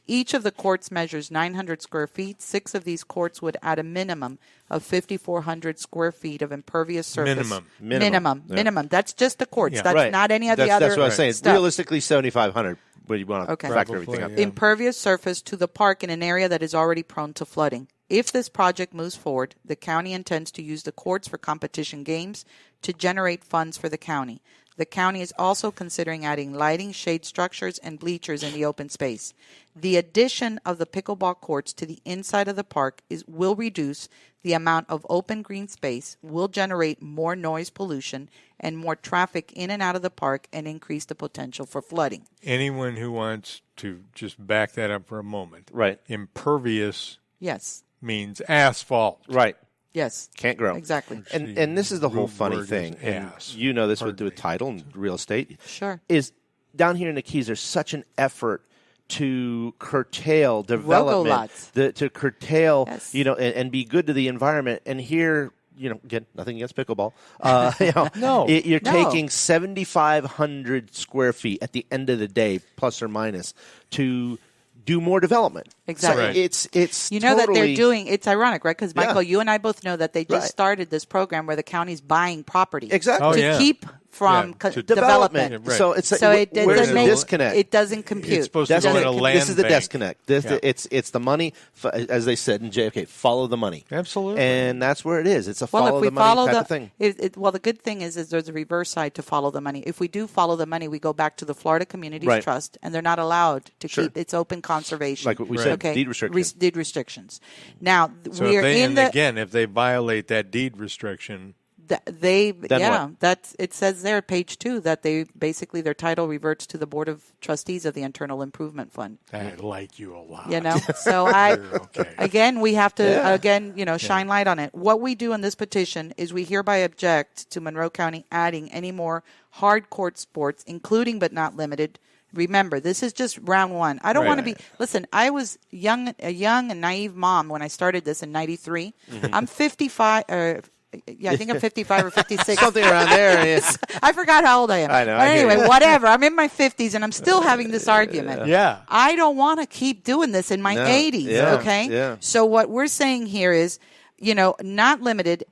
Each of the courts measures 900 square feet. 6 of these courts would add a minimum of 5,400 square feet of impervious surface. Minimum. That's just the courts. That's not any of the other That's what I was saying. stuff. Realistically, 7,500. But you want to factor everything up. Impervious surface to the park in an area that is already prone to flooding. If this project moves forward, the county intends to use the courts for competition games to generate funds for the county. The county is also considering adding lighting, shade structures, and bleachers in the open space. The addition of the pickleball courts to the inside of the park will reduce the amount of open green space, will generate more noise pollution and more traffic in and out of the park, and increase the potential for flooding. Anyone who wants to just back that up for a moment. Right. Impervious means asphalt. Right. Yes. Can't grow. Exactly. And this is the whole funny thing. And you know this with title and real estate. Sure. Is down here in the Keys, there's such an effort to curtail development, to curtail, and be good to the environment. And here, again, nothing against pickleball. You're taking 7,500 square feet at the end of the day, plus or minus, to do more development. Exactly. So it's that they're doing. It's ironic, right? Because Michael, you and I both know that they just started this program where the county's buying property to keep from development. Right. So it's where's the disconnect? It doesn't compute. It's supposed to go in a land This is the bank. disconnect. It's the money, as they said in JFK, follow the money. Absolutely. And that's where it is. It's a follow the money type of thing. The good thing is there's a reverse side to follow the money. If we do follow the money, we go back to the Florida Communities Trust, and they're not allowed to keep its open conservation. Like what we said, deed restrictions. Deed restrictions. Now, so if they violate that deed restriction, it says there, page 2, that their title reverts to the Board of Trustees of the Internal Improvement Fund. I like you a lot. So we have to shine light on it. What we do in this petition is we hereby object to Monroe County adding any more hard court sports, including but not limited. Remember, this is just round 1. I don't want to be. Listen, I was a young and naive mom when I started this in '93. I'm 55. I think I'm 55 or 56. Something around there. I forgot how old I am. I know. But anyway, whatever. I'm in my 50s, and I'm still having this argument. Yeah. I don't want to keep doing this in my 80s, okay? Yeah. So what we're saying here is, not limited,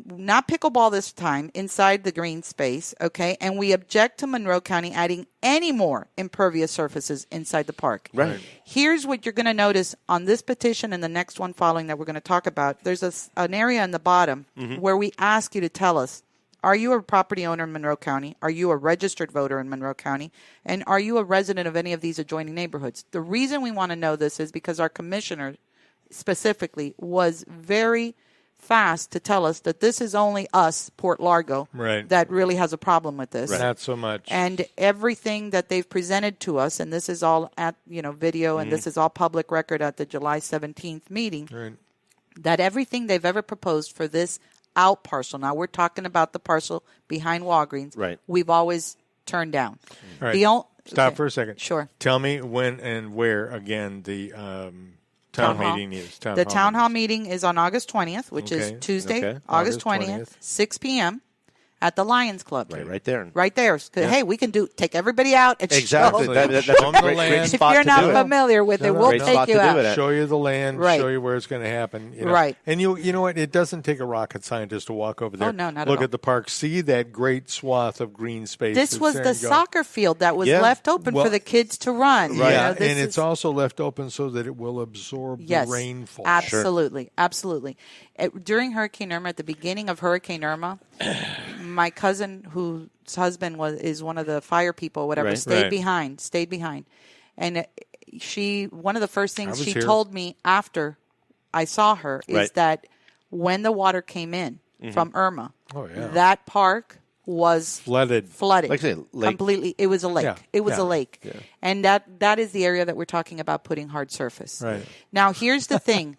not pickleball this time, inside the green space, okay? And we object to Monroe County adding any more impervious surfaces inside the park. Right. Here's what you're going to notice on this petition and the next one following that we're going to talk about. There's an area in the bottom where we ask you to tell us, are you a property owner in Monroe County? Are you a registered voter in Monroe County? And are you a resident of any of these adjoining neighborhoods? The reason we want to know this is because our commissioner specifically was very fast to tell us that this is only us, Port Largo, that really has a problem with this. Not so much. And everything that they've presented to us, and this is all at video, and this is all public record at the July 17th meeting, that everything they've ever proposed for this out parcel, now we're talking about the parcel behind Walgreens, we've always turned down. All right. Stop for a second. Sure. Tell me when and where, again, the town meeting is. The town hall meeting is on August 20th, which is Tuesday, August 20th, 6 p.m. at the Lions Club. Right there. Right there. Hey, we can take everybody out and exactly. show. That's a great spot if you're not familiar with it, we'll take you out. Show you the land, show you where it's going to happen. Right. And you know what? It doesn't take a rocket scientist to walk over there. Oh, no, not look at all. at the park, see that great swath of green space. This was the soccer field that was left open for the kids to run. Right. And it's also left open so that it will absorb the rainfall. Absolutely. Absolutely. During Hurricane Irma, at the beginning of Hurricane Irma, my cousin, whose husband is one of the fire people, whatever, stayed behind. And one of the first things she told me after I saw her is that when the water came in from Irma, that park was flooded. Like I say, completely. It was a lake. Yeah. It was a lake. Yeah. And that is the area that we're talking about putting hard surface. Right. Now, here's the thing.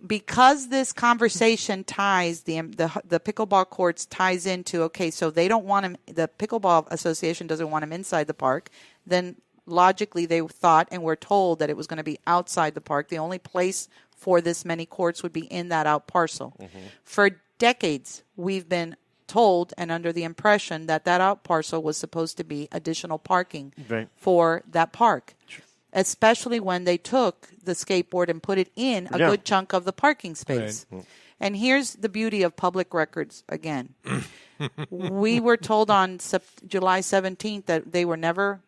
Because this conversation ties the pickleball courts ties into, so they don't want him, the Pickleball Association doesn't want him inside the park, then logically they thought and were told that it was going to be outside the park. The only place for this many courts would be in that out parcel. Mm-hmm. For decades, we've been told and under the impression that out parcel was supposed to be additional parking for that park. Especially when they took the skateboard and put it in a good chunk of the parking space. Right. And here's the beauty of public records again. We were told on July 17th that we were never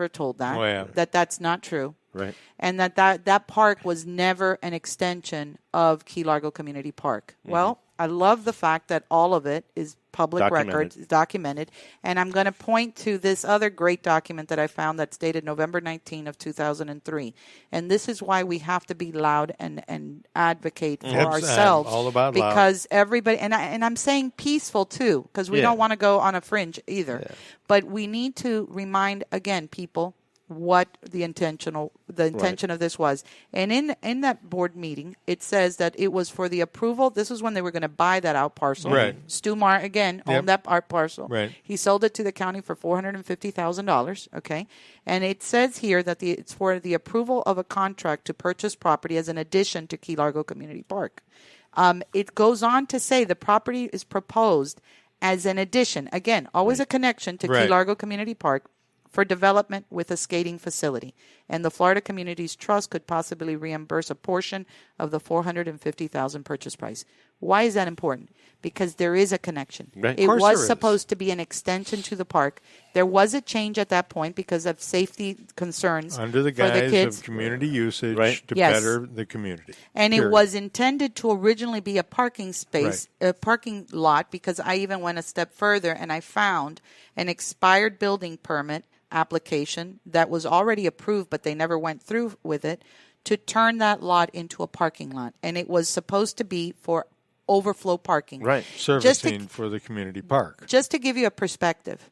told that, that that's not true. Right. And that park was never an extension of Key Largo Community Park. Mm-hmm. Well, I love the fact that all of it is public records, documented. And I'm going to point to this other great document that I found that's dated November 19 of 2003. And this is why we have to be loud and advocate for ourselves. All about because everybody, and I'm saying peaceful too, because we don't want to go on a fringe either. Yeah. But we need to remind, again, people, what the intention of this was. And in that board meeting, it says that it was for the approval. This was when they were going to buy that out parcel. Right. Stu Marr, again, owned that out parcel. Right. He sold it to the county for $450,000, okay? And it says here that it's for the approval of a contract to purchase property as an addition to Key Largo Community Park. It goes on to say the property is proposed as an addition. Again, always a connection to Key Largo Community Park, for development with a skating facility. And the Florida Communities Trust could possibly reimburse a portion of the $450,000 purchase price. Why is that important? Because there is a connection. Right. It was supposed to be an extension to the park. There was a change at that point because of safety concerns under the guise of community usage to better the community. And it was intended to originally be a parking space, a parking lot, because I even went a step further and I found an expired building permit application that was already approved, but they never went through with it, to turn that lot into a parking lot. And it was supposed to be for overflow parking. Right, servicing for the community park. Just to give you a perspective,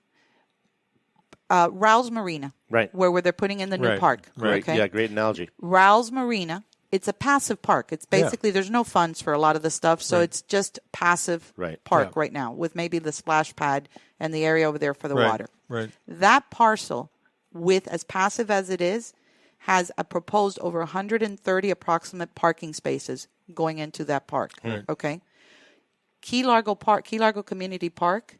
Raoul's Marina, where they're putting in the new park. Right, okay? Yeah, great analogy. Raoul's Marina, it's a passive park. It's basically, there's no funds for a lot of the stuff, so it's just passive park right now, with maybe the splash pad and the area over there for the water. Right. That parcel, with as passive as it is, has a proposed over 130 approximate parking spaces going into that park. Right. Okay. Key Largo Community Park,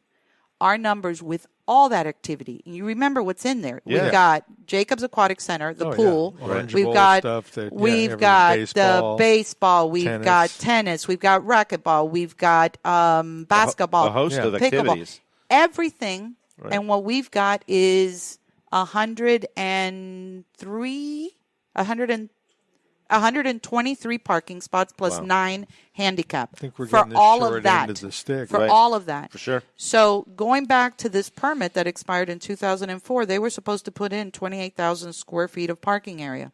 our numbers with all that activity. You remember what's in there. Yeah. We've got Jacobs Aquatic Center, the pool. Yeah. We've got baseball, the baseball. We've got tennis. We've got racquetball. We've got basketball. A host of activities. Everything. Right. And what we've got is 123 parking spots plus 9 handicap. I think we're for getting all short of that. End of the stick. For all of that. For sure. So going back to this permit that expired in 2004, they were supposed to put in 28,000 square feet of parking area.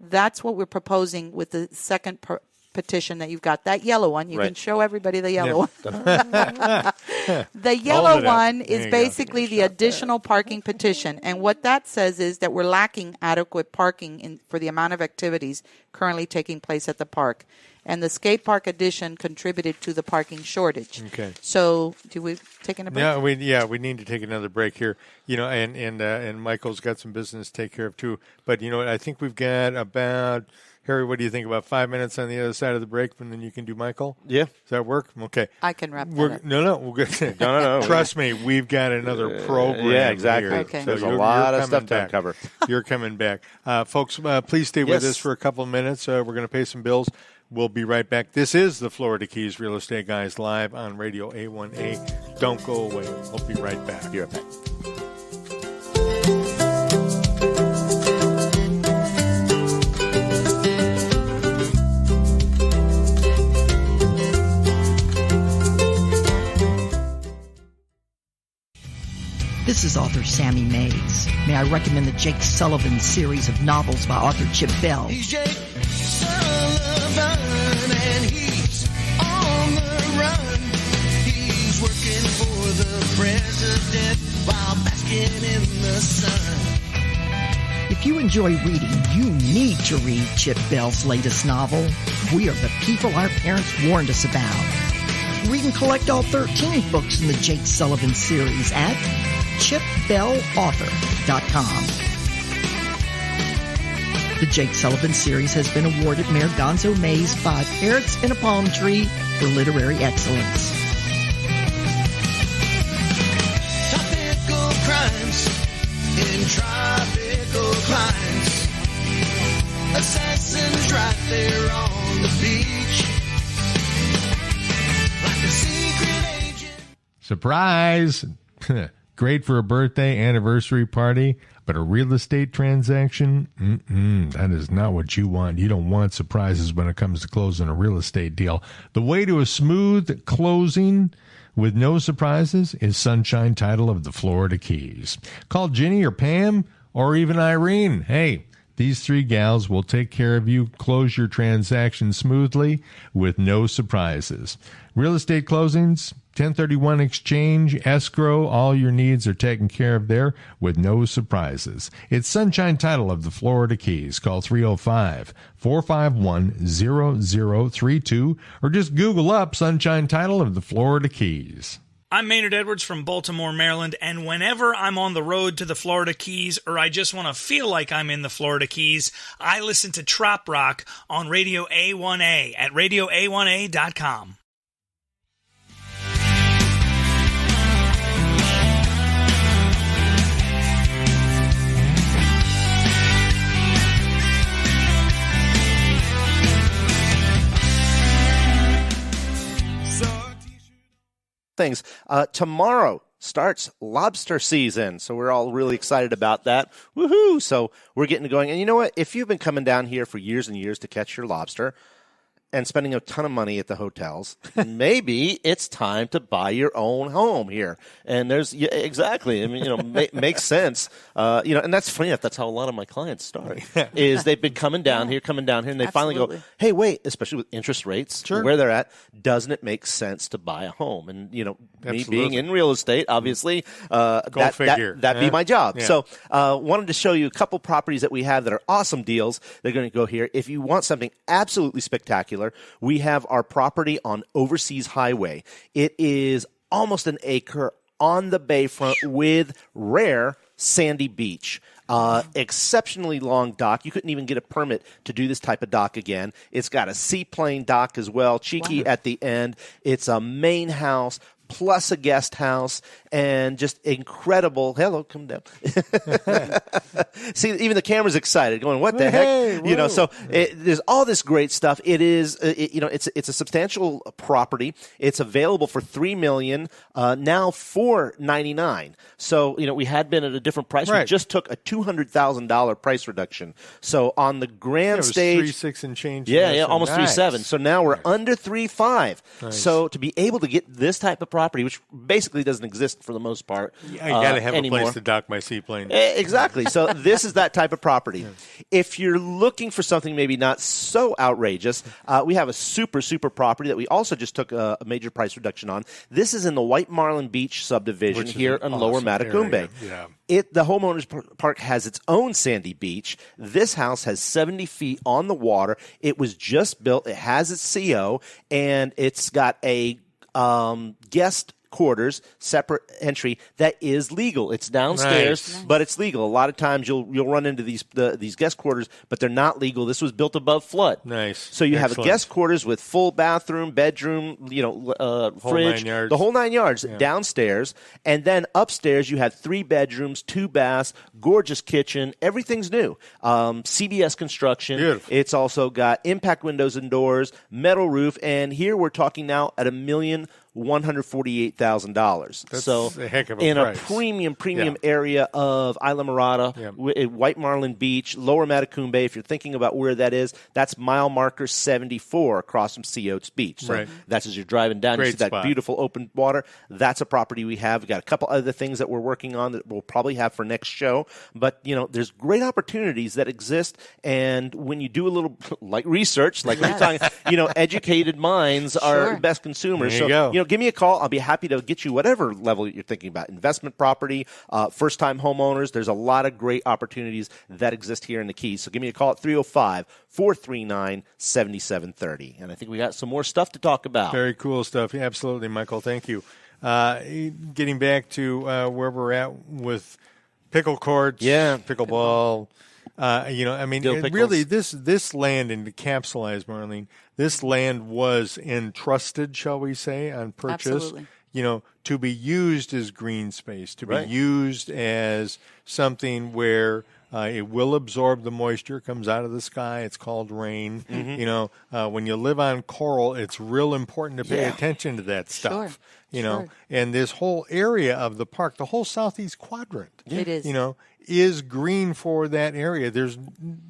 That's what we're proposing with the second petition that you've got. That yellow one, you can show everybody the yellow one. The yellow one is basically the additional parking petition. And what that says is that we're lacking adequate parking for the amount of activities currently taking place at the park. And the skate park addition contributed to the parking shortage. Okay. So, do we take a break? We need to take another break here. And Michael's got some business to take care of too. But I think we've got about, Harry, what do you think, about 5 minutes on the other side of the break, and then you can do Mykael? Yeah. Does that work? Okay. I can wrap that up. No, we're good. No. Trust me, we've got another program. Yeah, exactly. Here. Okay. So there's a lot of stuff to uncover. You're coming back. Folks, please stay with us for a couple of minutes. We're going to pay some bills. We'll be right back. This is the Florida Keys Real Estate Guys live on Radio A1A. Don't go away. We'll be right back. Be right back. This is author Sammy Mays. May I recommend the Jake Sullivan series of novels by author Chip Bell? He's Jake Sullivan and he's on the run. He's working for the president while basking in the sun. If you enjoy reading, you need to read Chip Bell's latest novel, We Are the People Our Parents Warned Us About. Read and collect all 13 books in the Jake Sullivan series at chipbellauthor.com. The Jake Sullivan series has been awarded Mayor Gonzo May's 5 Parrots and a Palm Tree for literary excellence. Topical crimes in tropical climes. Assassins right there on the beach. Like a secret agent. Surprise! Great for a birthday, anniversary party, but a real estate transaction? That is not what you want. You don't want surprises when it comes to closing a real estate deal. The way to a smooth closing with no surprises is Sunshine Title of the Florida Keys. Call Ginny or Pam or even Irene. Hey, these 3 gals will take care of you. Close your transaction smoothly with no surprises. Real estate closings, 1031 exchange, escrow, all your needs are taken care of there with no surprises. It's Sunshine Title of the Florida Keys. Call 305-451-0032 or just Google up Sunshine Title of the Florida Keys. I'm Maynard Edwards from Baltimore, Maryland, and whenever I'm on the road to the Florida Keys or I just want to feel like I'm in the Florida Keys, I listen to Trop Rock on Radio A1A at radioa1a.com. Things. Tomorrow starts lobster season, so we're all really excited about that. Woohoo! So we're getting going. And you know what? If you've been coming down here for years and years to catch your lobster and spending a ton of money at the hotels, maybe it's time to buy your own home here. And exactly. I mean, makes sense. And that's funny enough. That's how a lot of my clients start. Is they've been coming down here, and they finally go, hey, wait, especially with interest rates, where they're at, doesn't it make sense to buy a home? And me being in real estate, obviously, that'd be my job. Yeah. So, wanted to show you a couple properties that we have that are awesome deals. They're going to go here. If you want something absolutely spectacular, we have our property on Overseas Highway. It is almost an acre on the bayfront with rare sandy beach. Exceptionally long dock. You couldn't even get a permit to do this type of dock again. It's got a seaplane dock as well, cheeky at the end. It's a main house plus a guest house, and just incredible. Hello, come down. See, even the camera's excited, going, "What the heck?" Whoa. So there's all this great stuff. It is, it's a substantial property. It's available for $3 million, now $499. So we had been at a different price. Right. We just took a $200,000 price reduction. So on the grand stage, 3.6 and change. Almost 3.7. So now we're under 3.5. Nice. So to be able to get this type of property property, which basically doesn't exist for the most part. I got to have anymore. a place to dock my seaplane. Exactly. So this is that type of property. If you're looking for something maybe not so outrageous, we have a super property that we also just took a major price reduction on. This is in the White Marlen Beach subdivision here in Lower Matacumbe. Yeah. The homeowners park has its own sandy beach. This house has 70 feet on the water. It was just built. It has its CO, and it's got a guest quarters, separate entry that is legal. It's downstairs, Nice. but it's legal. A lot of times you'll run into these guest quarters, but they're not legal. This was built above flood. Nice. So you have a Excellent. guest quarters with full bathroom, bedroom, fridge, 9 yards. the whole 9 yards downstairs, and then upstairs you have 3 bedrooms, 2 baths, gorgeous kitchen. Everything's new. CBS construction. Beautiful. It's also got impact windows and doors, metal roof, and here we're talking now at $1,148,000. That's So a heck of a in price. a premium area of Isla Mirada, White Marlen Beach, Lower Matacumbe, if you're thinking about where that is, that's mile marker 74 across from Sea Oats Beach. So that's as you're driving down, you Great see that spot. beautiful open water. That's a property we have. We've got a couple other things that we're working on that we'll probably have for next show. But, there's great opportunities that exist. And when you do a little like research, like we're talking, educated minds are best consumers. There you go. Give me a call. I'll be happy to get you whatever level you're thinking about. Investment property, first-time homeowners. There's a lot of great opportunities that exist here in the Keys. So give me a call at 305-439-7730. And I think we got some more stuff to talk about. Very cool stuff. Absolutely, Michael. Thank you. Getting back to where we're at with pickle courts, pickleball. Really, this land, and to capsulize, Marlene, this land was entrusted, shall we say, on purchase. Absolutely. To be used as green space, to be used as something where it will absorb the moisture, comes out of the sky. It's called rain. Mm-hmm. When you live on coral, it's real important to pay attention to that stuff. And this whole area of the park, the whole southeast quadrant, it is. Is green for that area. There's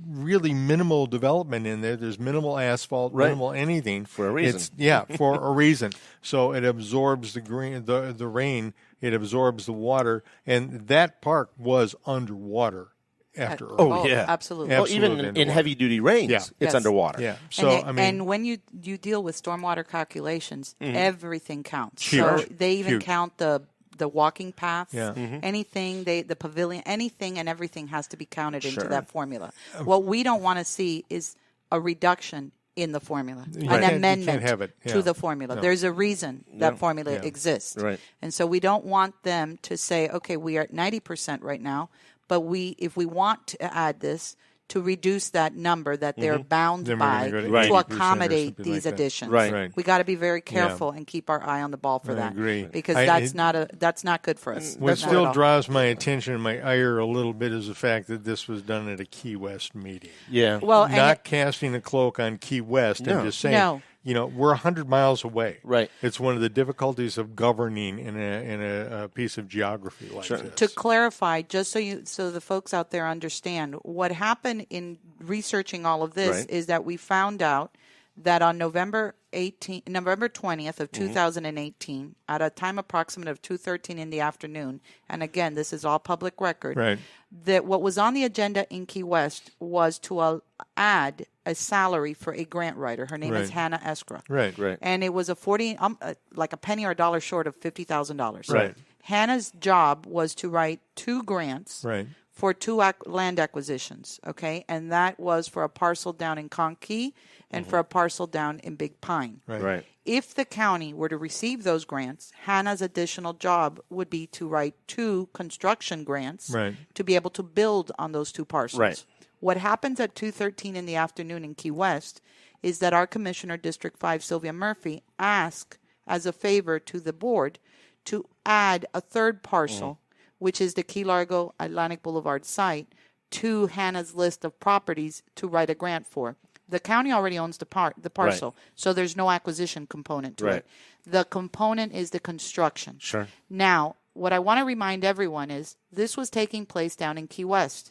really minimal development in there. There's minimal asphalt, minimal anything. For a reason. For a reason. So it absorbs the rain. It absorbs the water. And that park was underwater after Earth. Absolutely. Well, even in heavy-duty rains, it's underwater. Yeah. So, and when you deal with stormwater calculations, everything counts. Huge. So they even count the walking paths, Yeah. anything, the pavilion, anything and everything has to be counted into that formula. What we don't want to see is a reduction in the formula, an amendment to the formula. No. There's a reason that formula exists. Right. And so we don't want them to say, okay, we are at 90% right now, but if we want to add this, to reduce that number that they're bound by to accommodate these additions. Right. We got to be very careful and keep our eye on the ball for that. Agree. Because that's not good for us. What still draws my attention and my ire a little bit is the fact that this was done at a Key West meeting. Yeah. Well, not casting a cloak on Key West and just saying, we're 100 miles away. Right. It's one of the difficulties of governing in a piece of geography like this. To clarify, just so the folks out there understand, what happened in researching all of this is that we found out that on November 20th of 2018, at a time approximate of 2:13 in the afternoon, and again, this is all public record, that what was on the agenda in Key West was to add a salary for a grant writer. Her name is Hannah Eskra. Right. And it was like a penny or a dollar short of $50,000. Right. Hannah's job was to write 2 grants for 2 land acquisitions, okay? And that was for a parcel down in Conkey and for a parcel down in Big Pine. Right. If the county were to receive those grants, Hannah's additional job would be to write 2 construction grants to be able to build on those 2 parcels. Right. What happens at 2:13 in the afternoon in Key West is that our Commissioner, District 5, Sylvia Murphy, asked as a favor to the board to add a 3rd parcel, which is the Key Largo Atlantic Boulevard site, to Hannah's list of properties to write a grant for. The county already owns the parcel, so there's no acquisition component to it. The component is the construction. Sure. Now, what I want to remind everyone is this was taking place down in Key West.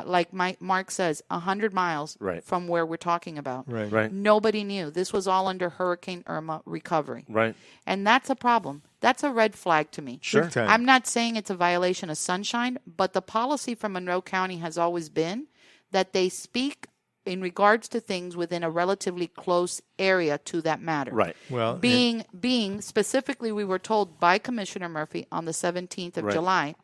like Mark says, 100 miles from where we're talking about. Right. Nobody knew. This was all under Hurricane Irma recovery. Right. And that's a problem. That's a red flag to me. Sure. I'm not saying it's a violation of sunshine, but the policy from Monroe County has always been that they speak in regards to things within a relatively close area to that matter. Right. Well, being specifically, we were told by Commissioner Murphy on the 17th of July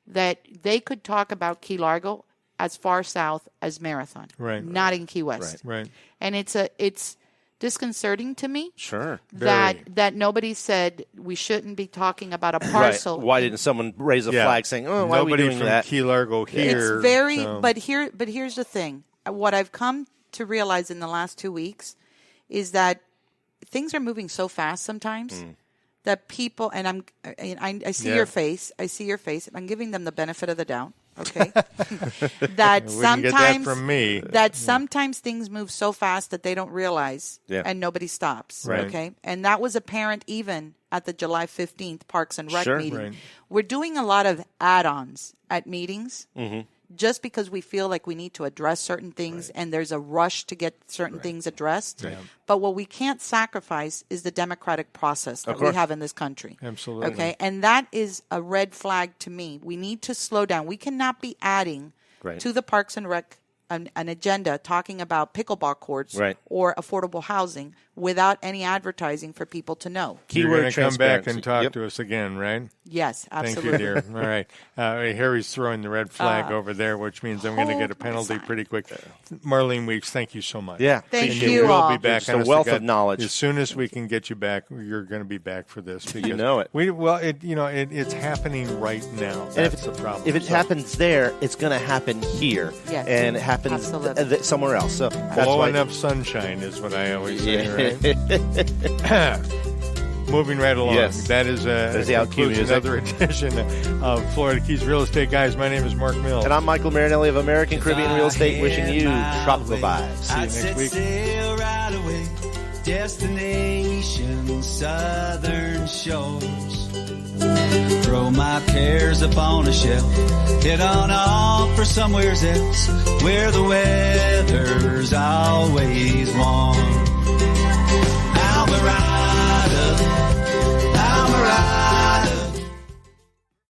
that they could talk about Key Largo as far south as Marathon, not in Key West. Right. And it's disconcerting to me. Sure. That nobody said we shouldn't be talking about a parcel. Why didn't someone raise a flag saying, "Oh, why nobody are we doing from that?" Key Largo here. It's very, but here's the thing. What I've come to realize in the last 2 weeks is that things are moving so fast sometimes that people, and I see your face. I see your face. I'm giving them the benefit of the doubt. Okay, that sometimes get that from me. That sometimes things move so fast that they don't realize, and nobody stops. Right. Okay, and that was apparent even at the July 15th Parks and Rec meeting. Right. We're doing a lot of add-ons at meetings. Just because we feel like we need to address certain things and there's a rush to get certain things addressed. Yeah. But what we can't sacrifice is the democratic process that we have in this country. Absolutely. Okay, and that is a red flag to me. We need to slow down. We cannot be adding to the Parks and Rec an agenda talking about pickleball courts or affordable housing without any advertising for people to know. You're going to come back and talk to us again, right? Yes, absolutely. Thank you, dear. All right. Harry's throwing the red flag over there, which means I'm going to get a penalty pretty quick. Marlene Weeks, thank you so much. Yeah. Thank you all. We'll be back. Just a wealth of knowledge. As soon as we can get you back, you're going to be back for this. Because you know it. It's happening right now. That's the problem. If it happens there, it's going to happen here. Yes. And it happens somewhere else. So that's blow why enough sunshine is what I always say, right? Moving right along. Yes. That is another edition of Florida Keys Real Estate Guys. My name is Mark Mills. And I'm Mykael Marinelli of American Caribbean Real Estate, wishing you tropical vibes. See you next week. Sail right away, destination southern shores. Throw my cares upon a shelf, head on off for somewhere else where the weather's always